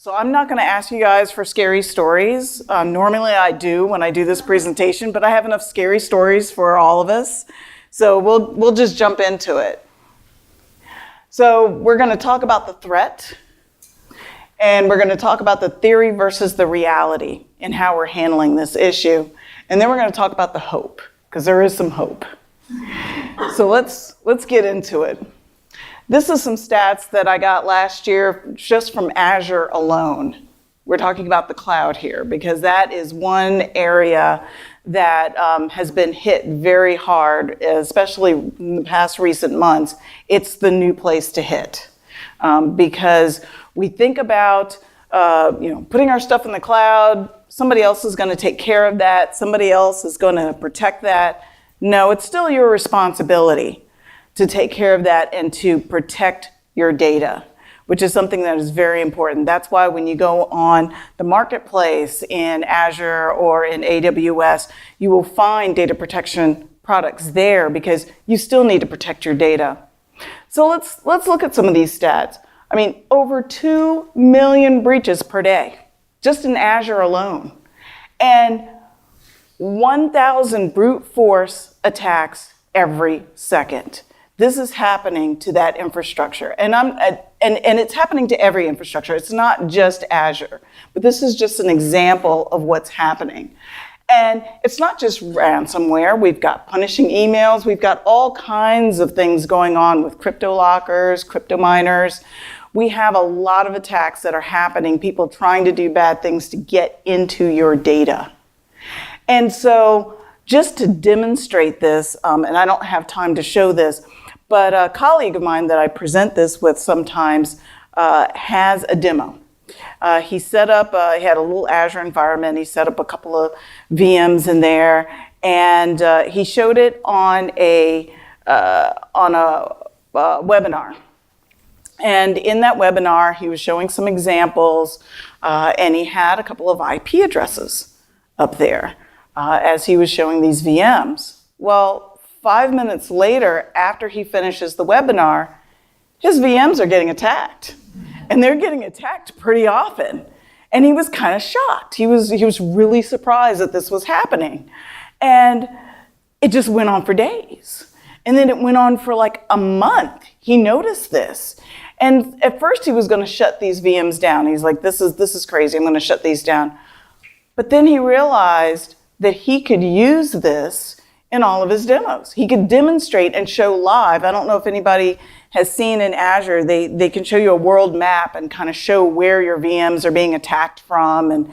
So I'm not going to ask you guys for scary stories. Normally I do when I do this presentation, but I have enough scary stories for all of us. So we'll just jump into it. So we're going to talk about the threat, and we're going to talk about the theory versus the reality and how we're handling this issue. And then we're going to talk about the hope, because there is some hope. So let's get into it. This is some stats that I got last year just from Azure alone. We're talking about the cloud here because that is one area that has been hit very hard, especially in the past recent months. It's the new place to hit because we think about putting our stuff in the cloud. Somebody else is going to take care of that. Somebody else is going to protect that. No, it's still your responsibility to take care of that and to protect your data, which is something that is very important. That's why when you go on the marketplace in Azure or in AWS, you will find data protection products there because you still need to protect your data. So let's look at some of these stats. I mean, over 2 million breaches per day, just in Azure alone, and 1,000 brute force attacks every second. This is happening to that infrastructure, and it's happening to every infrastructure. It's not just Azure, but this is just an example of what's happening. And it's not just ransomware. We've got punishing emails. We've got all kinds of things going on with crypto lockers, crypto miners. We have a lot of attacks that are happening, people trying to do bad things to get into your data. And so just to demonstrate this, and I don't have time to show this, but a colleague of mine that I present this with sometimes has a demo. He set up, he had a little Azure environment. He set up a couple of VMs in there, and he showed it on a webinar. And in that webinar, he was showing some examples, and he had a couple of IP addresses up there as he was showing these VMs. Well, 5 minutes later, after he finishes the webinar, his VMs are getting attacked. And they're getting attacked pretty often. And he was kind of shocked. He was really surprised that this was happening. And it just went on for days. And then it went on for like a month. He noticed this. And at first he was going to shut these VMs down. He's like, this is crazy. I'm going to shut these down. But then he realized that he could use this in all of his demos. He could demonstrate and show live. I don't know if anybody has seen in Azure, they can show you a world map and kind of show where your VMs are being attacked from, and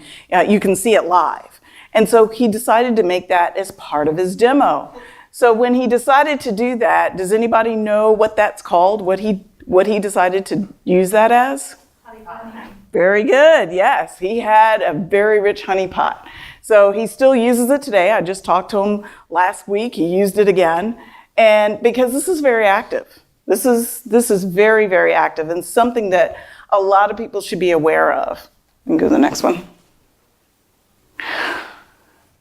you can see it live. And so he decided to make that as part of his demo. So when he decided to do that, does anybody know what that's called? What he decided to use that as? Honeypot. Very good, yes. He had a very rich honeypot. So he still uses it today. I just talked to him last week. He used it again. And because this is very active. This is very, very active and something that a lot of people should be aware of. We can go to the next one.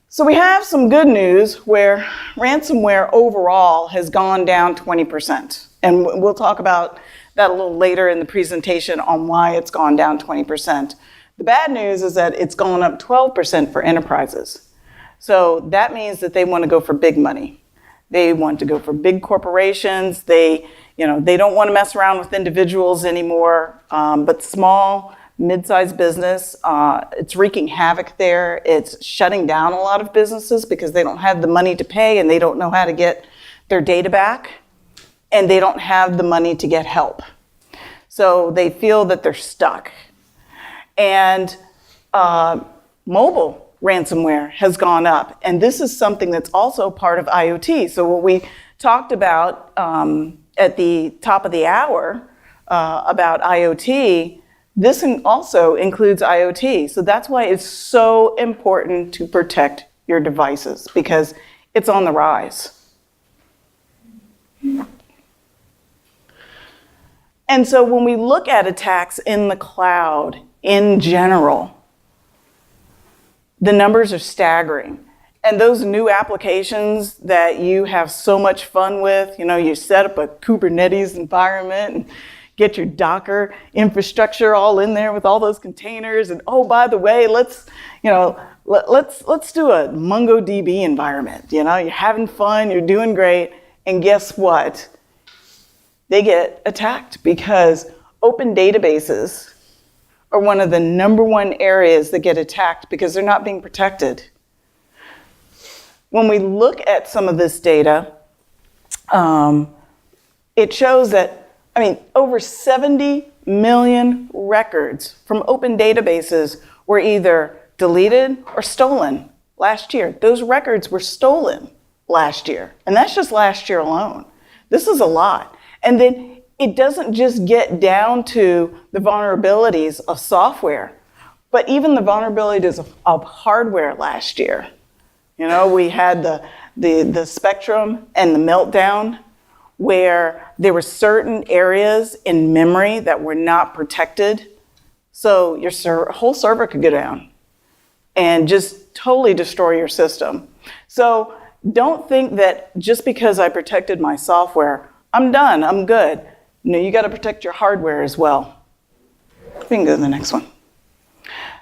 So we have some good news where ransomware overall has gone down 20%. And we'll talk about that a little later in the presentation on why it's gone down 20%. The bad news is that it's gone up 12% for enterprises. So that means that they want to go for big money. They want to go for big corporations. They don't want to mess around with individuals anymore, but small, mid-sized business, it's wreaking havoc there. It's shutting down a lot of businesses because they don't have the money to pay and they don't know how to get their data back, and they don't have the money to get help. So they feel that they're stuck. And mobile ransomware has gone up. And this is something that's also part of IoT. So what we talked about at the top of the hour about IoT, this also includes IoT. So that's why it's so important to protect your devices, because it's on the rise. And so when we look at attacks in the cloud in general, the numbers are staggering. And those new applications that you have so much fun with, you set up a Kubernetes environment and get your Docker infrastructure all in there with all those containers. And oh, by the way, let's do a MongoDB environment. You're having fun, you're doing great. And guess what? They get attacked because open databases are one of the number one areas that get attacked because they're not being protected. When we look at some of this data, it shows that, over 70 million records from open databases were either deleted or stolen last year. Those records were stolen last year, and that's just last year alone. This is a lot. And then it doesn't just get down to the vulnerabilities of software, but even the vulnerabilities of hardware last year. We had the Spectrum and the meltdown, where there were certain areas in memory that were not protected. So your whole server could go down and just totally destroy your system. So don't think that just because I protected my software, I'm done, I'm good. No, you got to protect your hardware as well. We can go to the next one.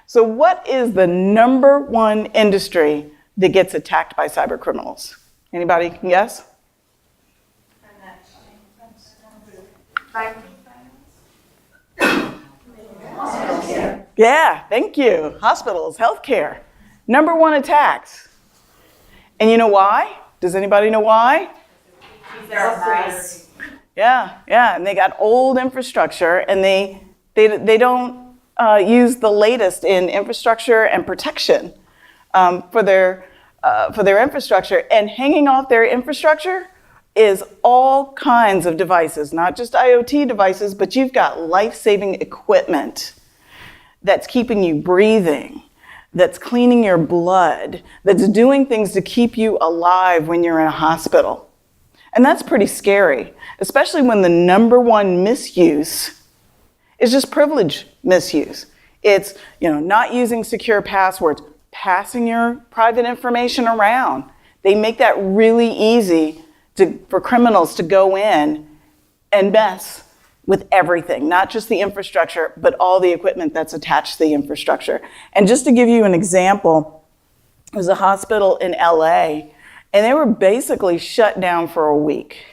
So what is the number one industry that gets attacked by cyber criminals? Anybody can guess? Yeah, thank you. Hospitals, healthcare. Number one attacks. And you know why? Does anybody know why? Yeah, and they got old infrastructure, and they don't use the latest in infrastructure and protection for their infrastructure. And hanging off their infrastructure is all kinds of devices, not just IoT devices, but you've got life-saving equipment that's keeping you breathing, that's cleaning your blood, that's doing things to keep you alive when you're in a hospital. And that's pretty scary, especially when the number one misuse is just privilege misuse. It's, not using secure passwords, passing your private information around. They make that really easy for criminals to go in and mess with everything, not just the infrastructure, but all the equipment that's attached to the infrastructure. And just to give you an example, there was a hospital in LA, and they were basically shut down for a week.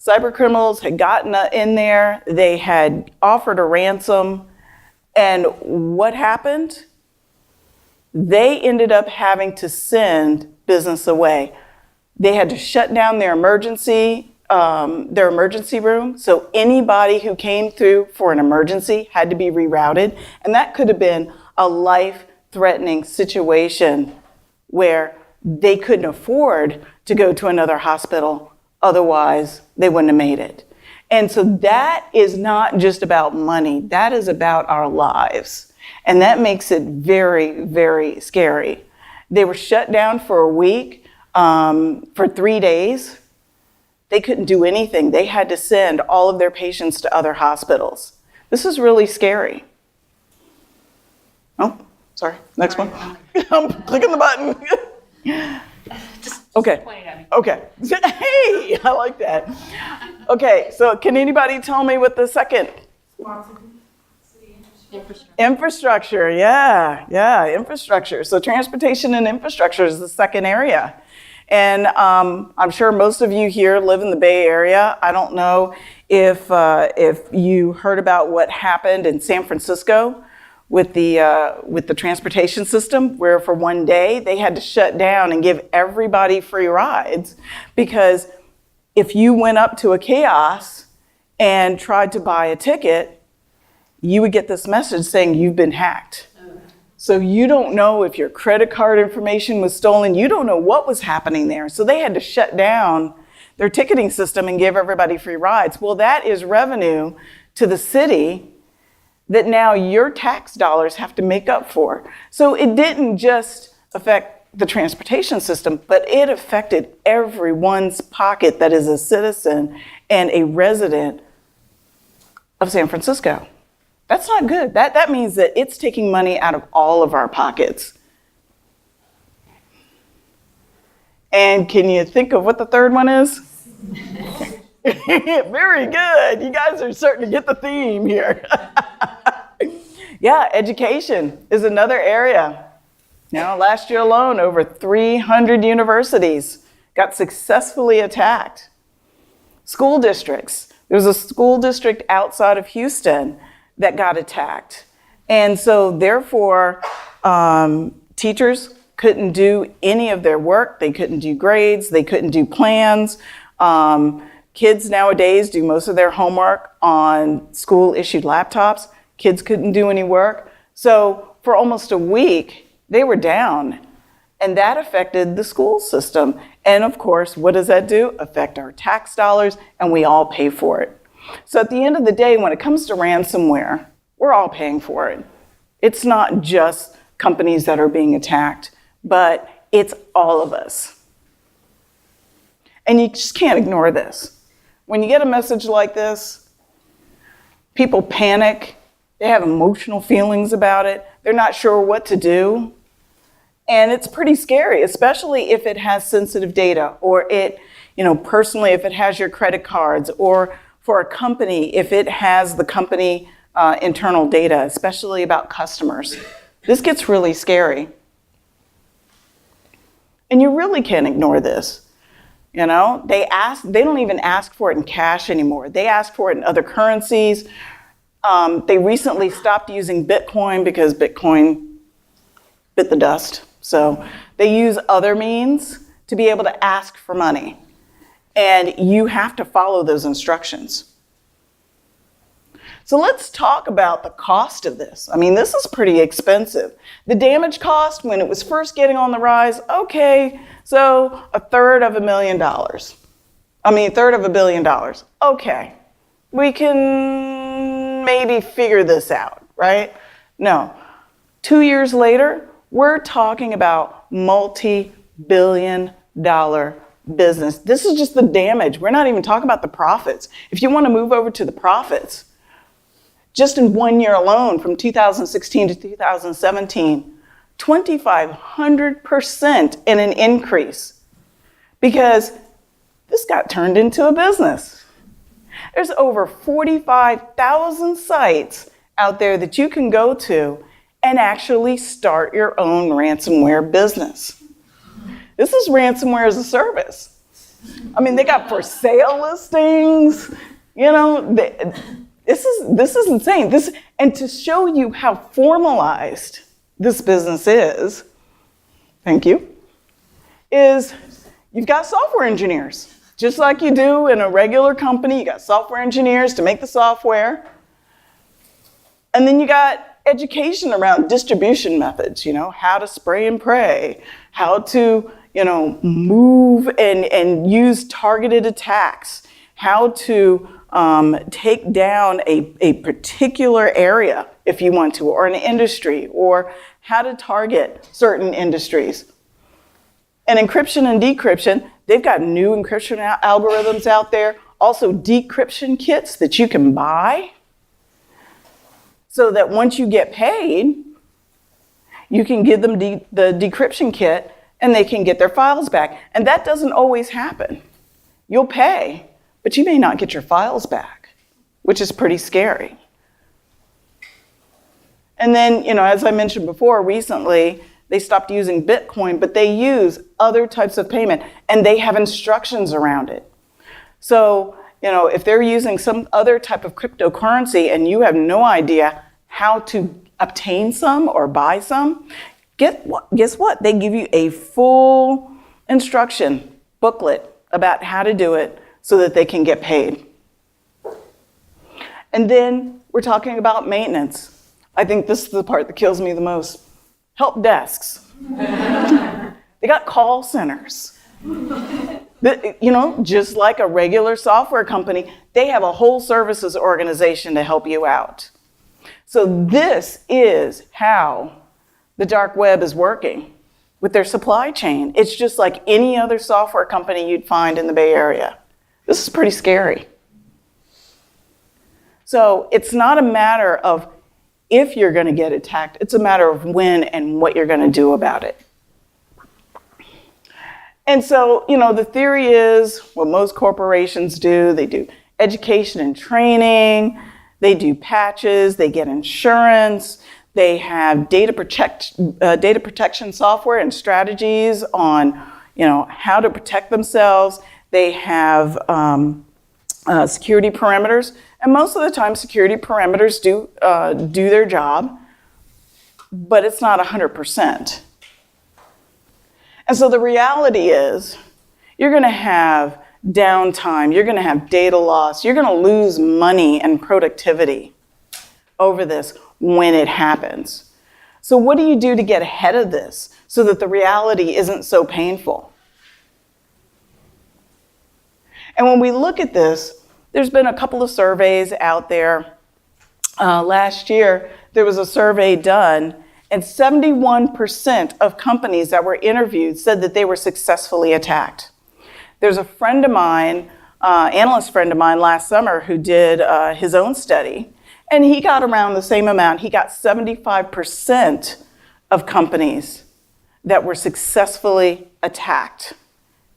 Cyber criminals had gotten in there, they had offered a ransom, and what happened? They ended up having to send business away. They had to shut down their emergency room, so anybody who came through for an emergency had to be rerouted, and that could have been a life-threatening situation where they couldn't afford to go to another hospital, otherwise they wouldn't have made it. And so that is not just about money, that is about our lives, and that makes it very, very scary. They were shut down for a week. For 3 days, they couldn't do anything. They had to send all of their patients to other hospitals. This is really scary. Oh, sorry, next one. I'm clicking the button. Just okay. point it at me. Okay. Hey, I like that. Okay, so can anybody tell me what the second? Infrastructure, yeah, infrastructure. So transportation and infrastructure is the second area. And I'm sure most of you here live in the Bay Area. I don't know if you heard about what happened in San Francisco with the transportation system, where for one day they had to shut down and give everybody free rides, because if you went up to a kiosk and tried to buy a ticket, you would get this message saying you've been hacked. So you don't know if your credit card information was stolen. You don't know what was happening there. So they had to shut down their ticketing system and give everybody free rides. Well, that is revenue to the city that now your tax dollars have to make up for. So it didn't just affect the transportation system, but it affected everyone's pocket that is a citizen and a resident of San Francisco. That's not good. That means that it's taking money out of all of our pockets. And can you think of what the third one is? Very good. You guys are starting to get the theme here. Yeah, education is another area. Now, last year alone, over 300 universities got successfully attacked. School districts. There was a school district outside of Houston that got attacked. And so therefore, teachers couldn't do any of their work. They couldn't do grades. They couldn't do plans. Kids nowadays do most of their homework on school-issued laptops. Kids couldn't do any work. So for almost a week, they were down. And that affected the school system. And of course, what does that do? Affect our tax dollars, and we all pay for it. So at the end of the day, when it comes to ransomware, we're all paying for it. It's not just companies that are being attacked, but it's all of us. And you just can't ignore this. When you get a message like this, people panic. They have emotional feelings about it. They're not sure what to do. And it's pretty scary, especially if it has sensitive data, or personally, if it has your credit cards, or for a company, if it has the company internal data, especially about customers. This gets really scary. And you really can't ignore this. They don't even ask for it in cash anymore. They ask for it in other currencies. They recently stopped using Bitcoin because Bitcoin bit the dust. So they use other means to be able to ask for money. And you have to follow those instructions. So let's talk about the cost of this. I mean, this is pretty expensive. The damage cost when it was first getting on the rise, okay, so $1/3 million. $1/3 billion. Okay, we can maybe figure this out, right? No. 2 years later, we're talking about multi-billion-dollar business. This is just the damage. We're not even talking about the profits. If you want to move over to the profits, just in 1 year alone, from 2016 to 2017, 2,500% in an increase, because this got turned into a business. There's over 45,000 sites out there that you can go to and actually start your own ransomware business. This is Ransomware-as-a-Service. I mean, they got for sale listings. This is insane. And to show you how formalized this business is, thank you, is you've got software engineers. Just like you do in a regular company, you got software engineers to make the software. And then you got education around distribution methods, how to spray and pray, how to, move and use targeted attacks, how to take down a particular area if you want to, or an industry, or how to target certain industries. And encryption and decryption, they've got new encryption algorithms out there, also decryption kits that you can buy, so that once you get paid, you can give them the decryption kit and they can get their files back. And that doesn't always happen. You'll pay, but you may not get your files back, which is pretty scary. And then, as I mentioned before, recently, they stopped using Bitcoin, but they use other types of payment, and they have instructions around it. So, if they're using some other type of cryptocurrency and you have no idea how to obtain some or buy some, guess what? They give you a full instruction booklet about how to do it so that they can get paid. And then we're talking about maintenance. I think this is the part that kills me the most. Help desks. They got call centers. Just like a regular software company, they have a whole services organization to help you out. So this is how the dark web is working with their supply chain. It's just like any other software company you'd find in the Bay Area. This is pretty scary. So it's not a matter of if you're going to get attacked, it's a matter of when and what you're going to do about it. And so, the theory is what most corporations do. They do education and training. They do patches. They get insurance. They have data protection software and strategies on, how to protect themselves. They have security perimeters. And most of the time, security perimeters do their job, but it's not 100%. And so the reality is, you're going to have downtime, you're going to have data loss, you're going to lose money and productivity over this when it happens. So what do you do to get ahead of this so that the reality isn't so painful? And when we look at this, there's been a couple of surveys out there. Last year, there was a survey done, and 71% of companies that were interviewed said that they were successfully attacked. There's a friend of mine, analyst friend of mine last summer who did his own study, and he got around the same amount. He got 75% of companies that were successfully attacked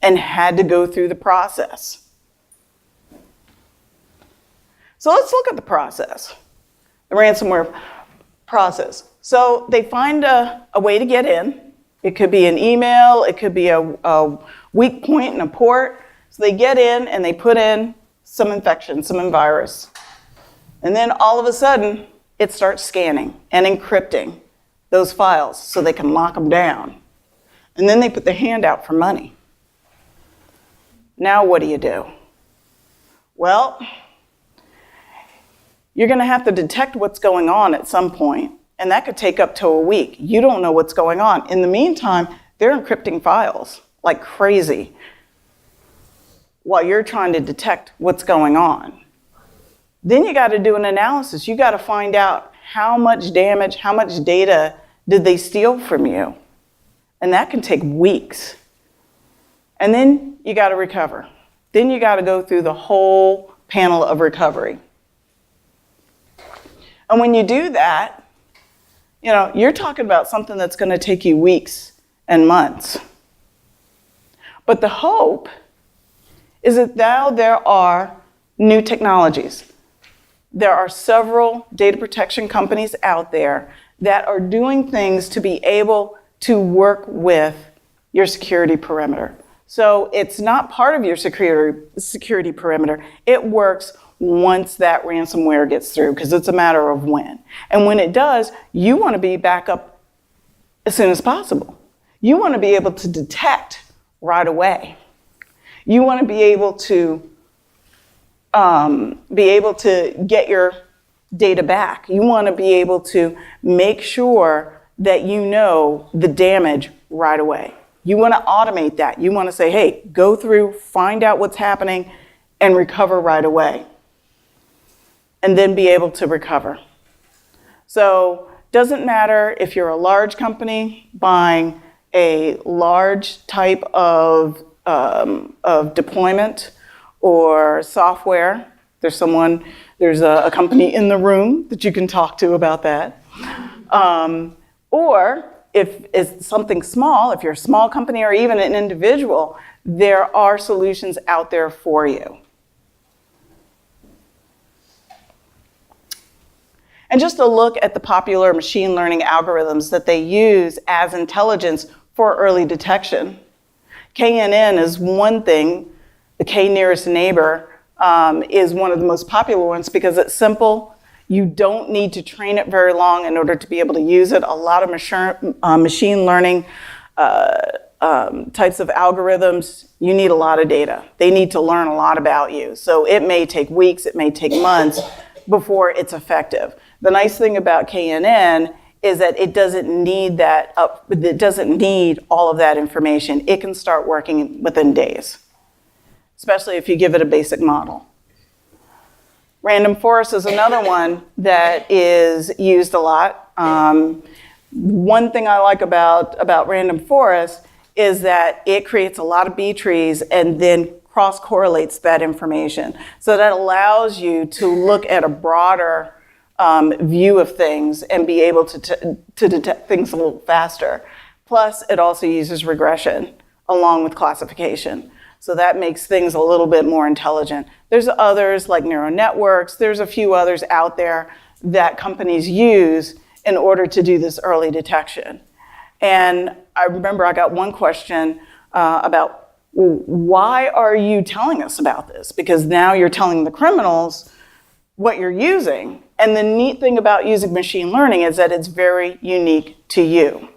and had to go through the process. So let's look at the process, the ransomware process. So they find a way to get in. It could be an email, it could be a weak point in a port. So they get in and they put in some infection, some virus. And then all of a sudden, it starts scanning and encrypting those files so they can lock them down. And then they put their hand out for money. Now what do you do? Well, you're going to have to detect what's going on at some point, and that could take up to a week. You don't know what's going on. In the meantime, they're encrypting files like crazy while you're trying to detect what's going on. Then you got to do an analysis. You got to find out how much damage, how much data did they steal from you? And that can take weeks. And then you got to recover. Then you got to go through the whole panel of recovery. And when you do that, you're talking about something that's going to take you weeks and months. But the hope is that now there are new technologies. There are several data protection companies out there that are doing things to be able to work with your security perimeter. So it's not part of your security perimeter. It works once that ransomware gets through, because it's a matter of when. And when it does, you want to be back up as soon as possible. You want to be able to detect right away. You want to be able to get your data back. You want to be able to make sure that you know the damage right away. You want to automate that. You want to say, hey, go through, find out what's happening, and recover right away. And then be able to recover. So doesn't matter if you're a large company buying a large type of deployment or software. There's a company in the room that you can talk to about that. Or if it's something small, if you're a small company or even an individual, there are solutions out there for you. And just a look at the popular machine learning algorithms that they use as intelligence for early detection. KNN is one thing. The K nearest neighbor is one of the most popular ones because it's simple. You don't need to train it very long in order to be able to use it. A lot of machine learning types of algorithms, you need a lot of data. They need to learn a lot about you. So it may take weeks, it may take months before it's effective. The nice thing about KNN is that it doesn't need it doesn't need all of that information. It can start working within days, especially if you give it a basic model. Random forest is another one that is used a lot. One thing I like about random forest is that it creates a lot of B trees and then cross-correlates that information. So that allows you to look at a broader view of things and be able to detect things a little faster. Plus, it also uses regression along with classification. So that makes things a little bit more intelligent. There's others like neural networks. There's a few others out there that companies use in order to do this early detection. And I remember I got one question about, why are you telling us about this? Because now you're telling the criminals what you're using. And the neat thing about using machine learning is that it's very unique to you.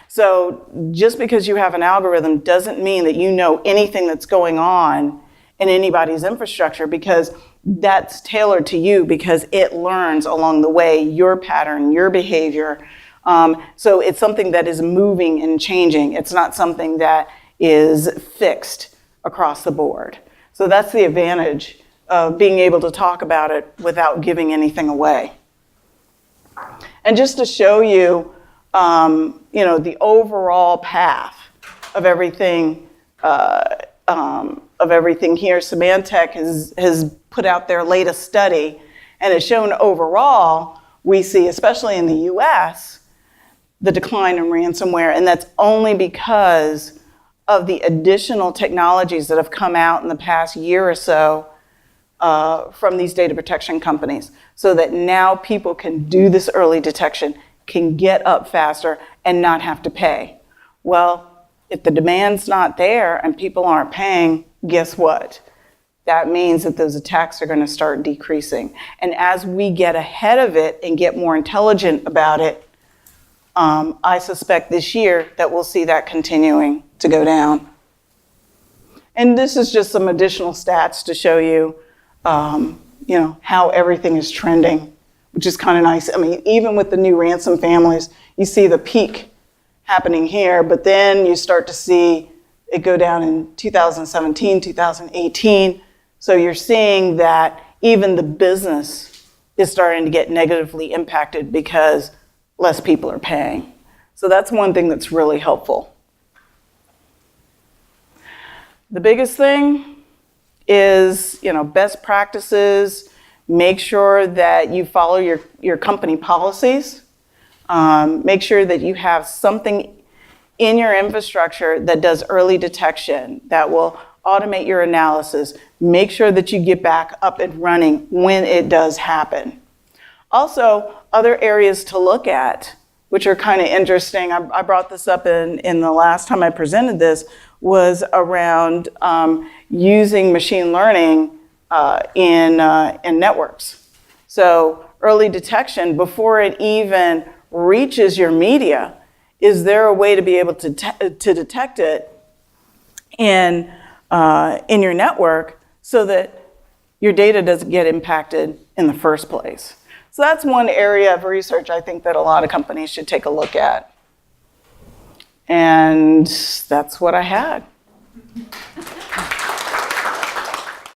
So just because you have an algorithm doesn't mean that you know anything that's going on in anybody's infrastructure, because that's tailored to you, because it learns along the way your pattern, your behavior. So it's something that is moving and changing. It's not something that is fixed across the board. So that's the advantage of being able to talk about it without giving anything away. And just to show you, the overall path of everything, here, Symantec has put out their latest study, and it's shown overall, we see, especially in the US, the decline in ransomware, and that's only because of the additional technologies that have come out in the past year or so from these data protection companies, so that now people can do this early detection, can get up faster, and not have to pay. Well, if the demand's not there and people aren't paying, guess what? That means that those attacks are going to start decreasing. And as we get ahead of it and get more intelligent about it, I suspect this year that we'll see that continuing to go down. And this is just some additional stats to show you, how everything is trending, which is kind of nice. I mean, even with the new ransom families, you see the peak happening here, but then you start to see it go down in 2017, 2018. So you're seeing that even the business is starting to get negatively impacted because less people are paying. So that's one thing that's really helpful. The biggest thing is, best practices. Make sure that you follow your company policies. Make sure that you have something in your infrastructure that does early detection, that will automate your analysis. Make sure that you get back up and running when it does happen. Also, other areas to look at, which are kind of interesting, I brought this up in the last time I presented this, was around using machine learning in networks. So early detection, before it even reaches your media, is there a way to be able to detect it in your network so that your data doesn't get impacted in the first place? So that's one area of research I think that a lot of companies should take a look at. And that's what I had.